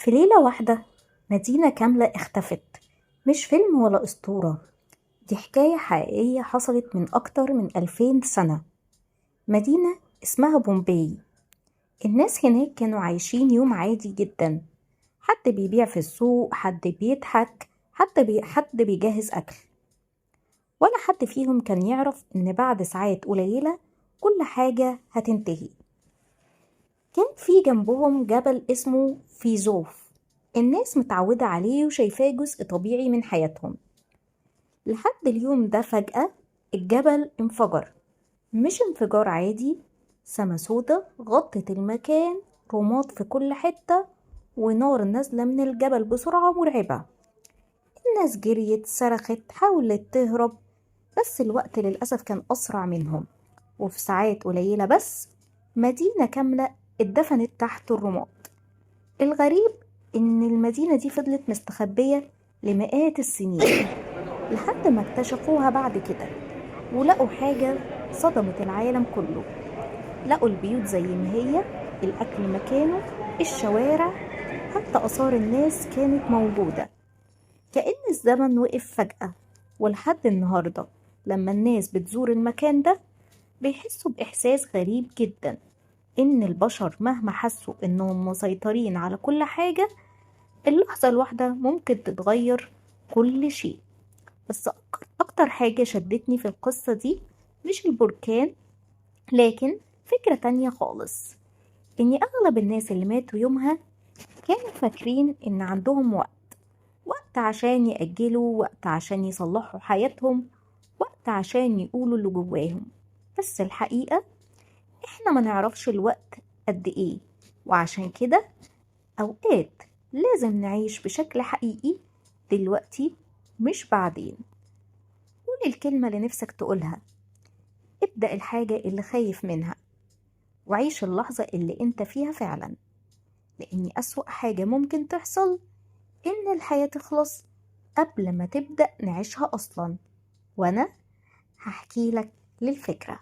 في ليلة واحدة مدينة كاملة اختفت. مش فيلم ولا أسطورة، دي حكاية حقيقية حصلت من أكتر من 2000 سنة. مدينة اسمها بومباي. الناس هناك كانوا عايشين يوم عادي جدا، حد بيبيع في السوق، حد بيضحك، حد بيجهز أكل. ولا حد فيهم كان يعرف إن بعد ساعات قليلة كل حاجة هتنتهي. كان في جنبهم جبل اسمه فيزوف، الناس متعودة عليه وشايفاه جزء طبيعي من حياتهم. لحد اليوم ده فجأة الجبل انفجر. مش انفجار عادي، سما سودا غطت المكان، رماد في كل حتة ونار نازلة من الجبل بسرعة مرعبة. الناس جريت صرخت حاولت تهرب، بس الوقت للأسف كان أسرع منهم، وفي ساعات قليلة بس مدينة كاملة اتدفنت تحت الرماد. الغريب إن المدينة دي فضلت مستخبية لمئات السنين لحد ما اكتشفوها بعد كده، ولقوا حاجة صدمت العالم كله. لقوا البيوت زي ما هي، الأكل مكانه، الشوارع، حتى آثار الناس كانت موجودة. كأن الزمن وقف فجأة. ولحد النهاردة لما الناس بتزور المكان ده بيحسوا بإحساس غريب جدا، إن البشر مهما حسوا إنهم مسيطرين على كل حاجة، اللحظة الواحدة ممكن تتغير كل شيء. بس أكتر حاجة شدتني في القصة دي مش البركان، لكن فكرة تانية خالص. إن أغلب الناس اللي ماتوا يومها كانوا فاكرين إن عندهم وقت عشان يأجلوا، وقت عشان يصلحوا حياتهم، وقت عشان يقولوا اللي جواهم. بس الحقيقة إحنا ما نعرفش الوقت قد إيه، وعشان كده أوقات لازم نعيش بشكل حقيقي دلوقتي مش بعدين. قول الكلمة اللي نفسك تقولها، ابدأ الحاجة اللي خايف منها، وعيش اللحظة اللي انت فيها فعلا. لأن أسوأ حاجة ممكن تحصل إن الحياة تخلص قبل ما تبدأ نعيشها أصلا. وأنا هحكي لك للفكرة.